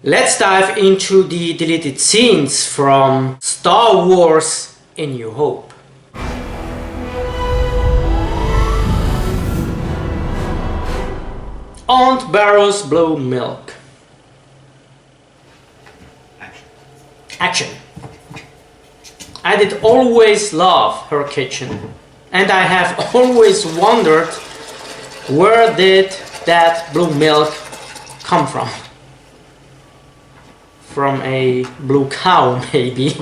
Let's dive into the deleted scenes from Star Wars: A New Hope. Aunt Beru's blue milk. Action. I did always love her kitchen, and I have always wondered where did that blue milk come from? From a blue cow, maybe.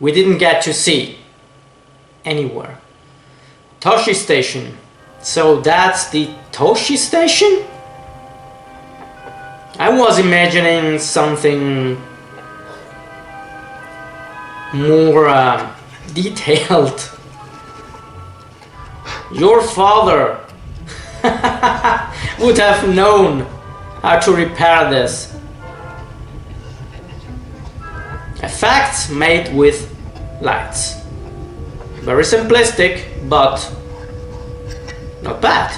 We didn't get to see anywhere. Toshi Station. So that's the Toshi Station? I was imagining something more detailed. Your father would have known how to repair this. Effects made with lights. Very simplistic, but not bad.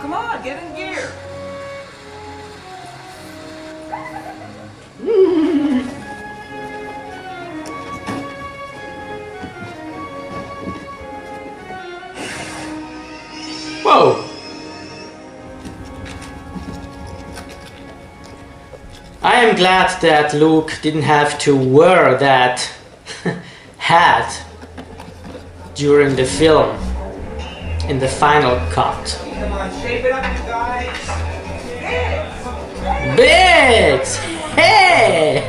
Come on, get in gear. Whoa! I am glad that Luke didn't have to wear that hat during the film in the final cut. Come on, shape it up, you guys. Biggs! Hey!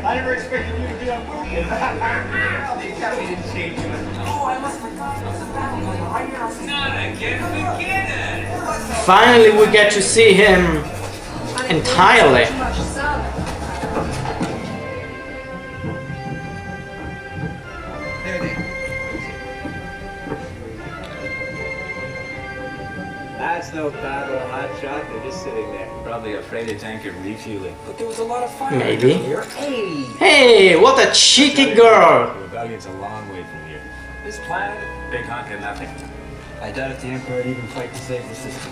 I never expected you to be on movie. The Academy didn't change you. Oh, I must have forgotten. There's a battle going on right here. Not again, beginner. Finally, we get to see him entirely. That's no battle, hotshot. They're just sitting there, probably afraid of tanker refueling. But there was a lot of fire. Maybe. Here. Hey! Hey, what a cheeky girl! The rebellion's a long way from here. This planet, big hunk of nothing. I doubt if the Emperor would even fight to save the system.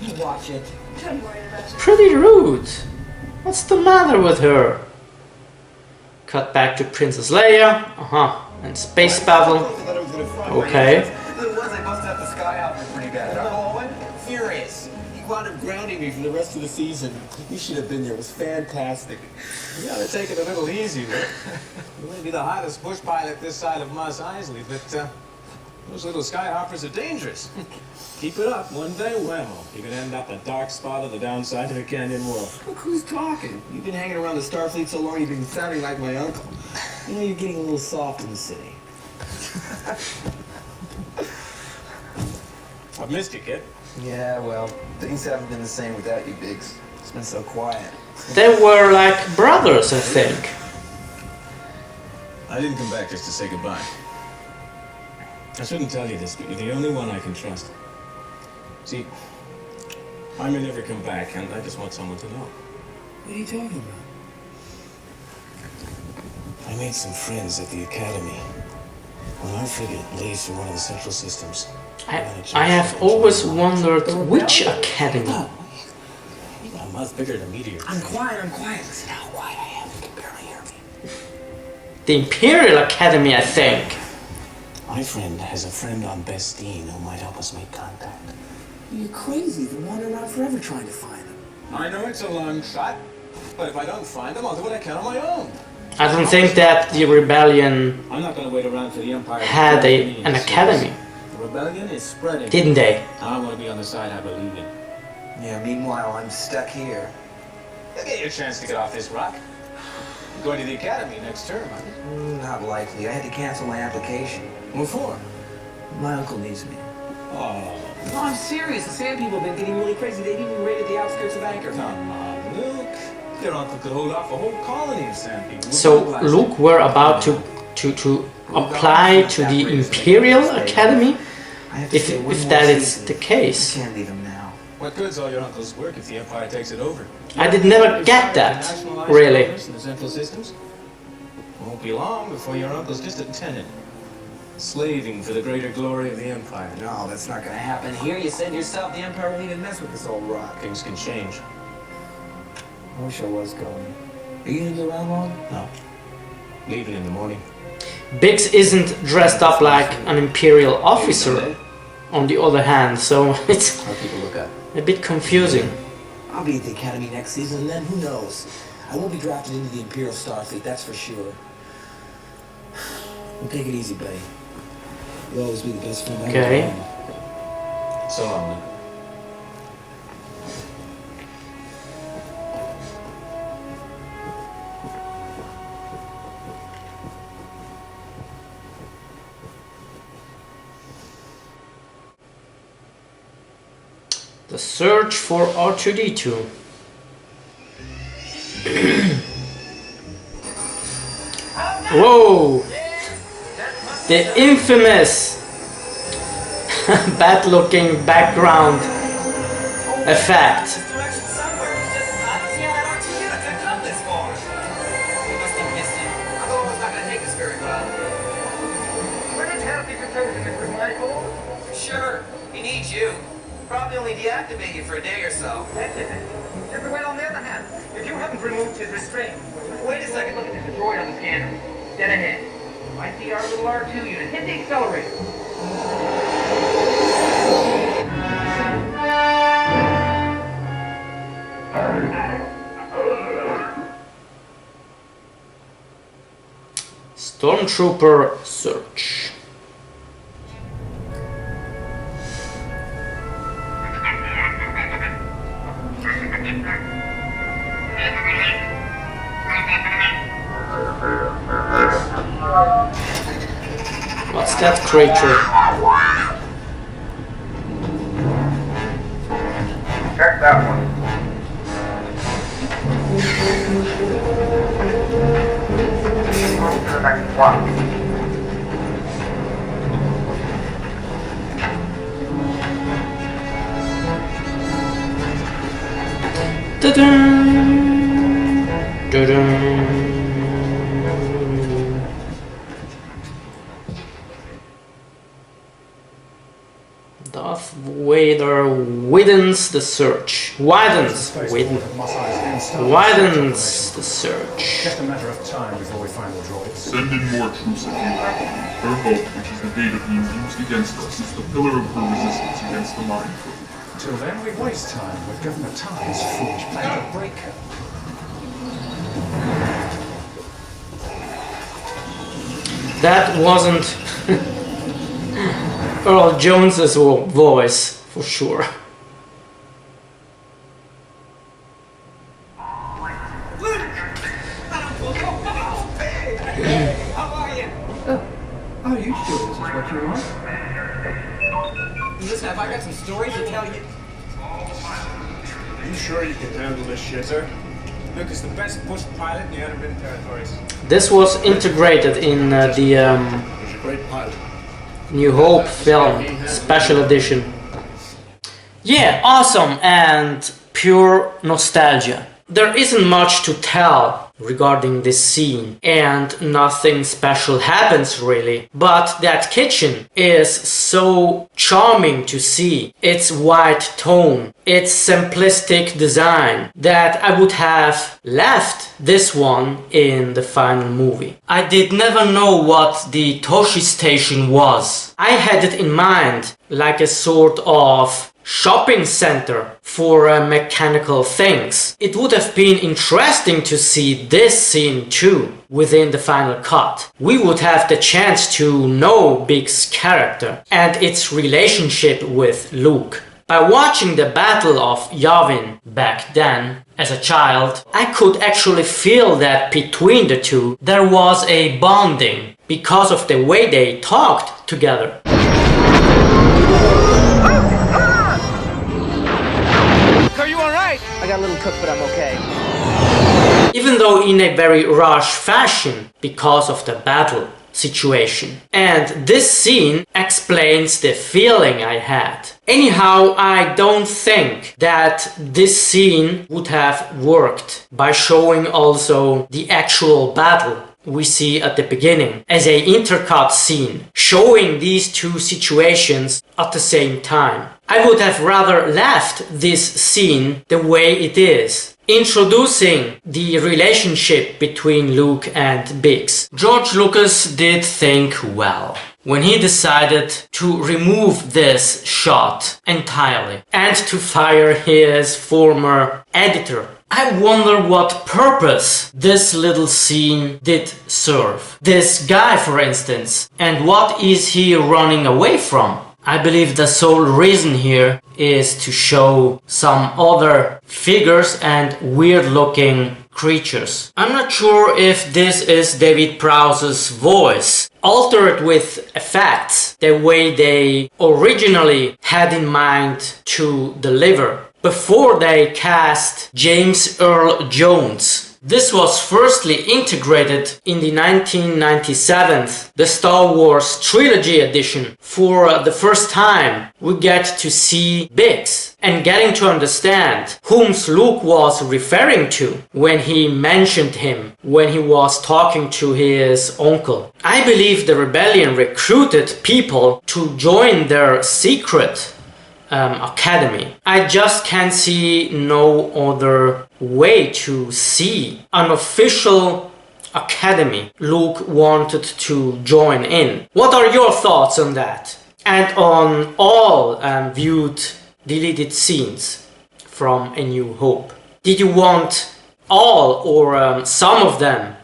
You watch it. Pretty rude. What's the matter with her? Cut back to Princess Leia. And space battle. Okay. It was. I must have the sky out there pretty bad. I'm furious. He wound up grounding me for the rest of the season. You should have been there. It was fantastic. You gotta take it a little easy, Rick. You may be the hottest bush pilot this side of Mos Eisley, but those little skyhoppers are dangerous. Keep it up. One day, well, you could end up the dark spot on the downside of the canyon wall. Look who's talking. You've been hanging around the Starfleet so long, you've been sounding like my uncle. You know, you're getting a little soft in the city. I've missed you, kid. Yeah, well, things haven't been the same without you, Biggs. It's been so quiet. They were like brothers, I think. I didn't come back just to say goodbye. I shouldn't tell you this, but you're the only one I can trust. See, I may never come back, and I just want someone to know. What are you talking about? I made some friends at the Academy. When I figured Lee's from one of the central systems. I have always wondered which academy. I'm much bigger than Meteor. I'm quiet. Listen how quiet I am. You can barely hear me. The Imperial Academy, I think. My friend has a friend on Bestine who might help us make contact. You're crazy. You've been wandering around forever trying to find them. I know it's a long shot, but if I don't find them, I'll do what I can on my own. I don't think that the rebellion I'm not going to wait around for the Empire. had an academy, The rebellion is spreading. didn't they? I want to be on the side I believe in. Yeah, meanwhile, I'm stuck here. You'll get your chance to get off this rock. You're going to the Academy next term, aren't you? Not likely. I had to cancel my application. What for? My uncle needs me. Oh, No, I'm serious. The sand people have been getting really crazy. They've even raided the outskirts of Anchor. come on, Luke. Your uncle could hold off a whole colony of sand people. So Luke were about to apply to the Imperial Academy? If that is the case. I can't leave him now. What good's all your uncle's work if the Empire takes it over? I did never get that, really. In the central systems? Won't be long before your uncle's just a tenant. Slaving for the greater glory of the Empire. No, that's not gonna happen. Here you said yourself the Empire won't even mess with this old rock. Things can change. I wish I was going. Are you gonna be around long? No. Leaving in the morning. Biggs isn't dressed up like an Imperial officer, on the other hand, so it's How people look up. a bit confusing. I'll be at the Academy next season, and then who knows? I won't be drafted into the Imperial Starfleet, that's for sure. Well, take it easy, buddy. You'll always be the best friend I Okay. have. So long, Luke. The search for R2-D2. Whoa! The infamous bad-looking background effect. Direction somewhere. We just not see how that R2 unit could come this far. We must have missed him. I thought it was not going to take us very well. Wouldn't help if you told him it was my fault. Sure, he needs you. Probably only deactivate you for a day or so. That's it. Well, on the other hand, if you haven't removed his restraint, Wait a second. look at this droid on the scanner. Dead ahead. I see our little R2 unit. Hit the accelerator. Stormtrooper Search. What's that creature? Check that one. On to the next one. Da-dum! Da-dum! Darth Vader widens the search. Widens the search. Just a matter of time before we find the droids. Send in more troops if you have. Her hope, which is the Vader being used against us, is the pillar of her resistance against the Mind Probe. Till then, we waste time with Governor Tarkin's foolish plan to break her. That wasn't Earl Jones's voice, for sure. Oh, you sure this is what you want? Listen, have I got some stories to tell you? Are you sure you can handle this shit, sir? Luke is the best bush pilot in the unwritten territories. This was integrated in the He's a great pilot. New Hope film special edition. Yeah, awesome and pure nostalgia. There isn't much to tell regarding this scene, and nothing special happens really, but that kitchen is so charming to see. Its white tone, its simplistic design, that I would have left this one in the final movie. I did never know what the Toshi station was. I had it in mind like a sort of shopping center for mechanical things. It would have been interesting to see this scene too within the final cut. We would have the chance to know Big's character and its relationship with Luke. By watching the Battle of Yavin back then, as a child, I could actually feel that between the two there was a bonding because of the way they talked together. Are you alright? I got a little cooked, but I'm okay. Even though in a very rush fashion because of the battle situation. And this scene explains the feeling I had. Anyhow, I don't think that this scene would have worked by showing also the actual battle we see at the beginning as a intercut scene, showing these two situations at the same time. I would have rather left this scene the way it is, introducing the relationship between Luke and Biggs. George Lucas did think well when he decided to remove this shot entirely and to fire his former editor. I wonder what purpose this little scene did serve. This guy, for instance, and what is he running away from? I believe the sole reason here is to show some other figures and weird-looking creatures. I'm not sure if this is David Prowse's voice, altered with effects the way they originally had in mind to deliver before they cast James Earl Jones. This was firstly integrated in the 1997 The Star Wars Trilogy edition. For the first time, we get to see Biggs and getting to understand whom Luke was referring to when he mentioned him when he was talking to his uncle. I believe the rebellion recruited people to join their secret academy. I just can't see no other way to see an official academy Luke wanted to join in. What are your thoughts on that? And on all viewed deleted scenes from A New Hope? Did you want all or some of them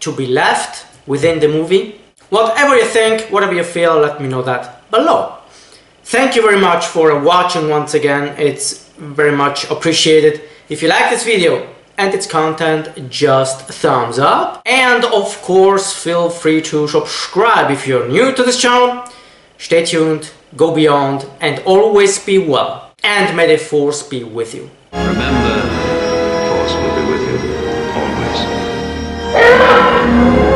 to be left within the movie? Whatever you think, whatever you feel, let me know that below. Thank you very much for watching once again, it's very much appreciated. If you like this video and its content, just thumbs up. And of course, feel free to subscribe if you're new to this channel. Stay tuned, go beyond, and always be well. And may the Force be with you. Remember, the Force will be with you always.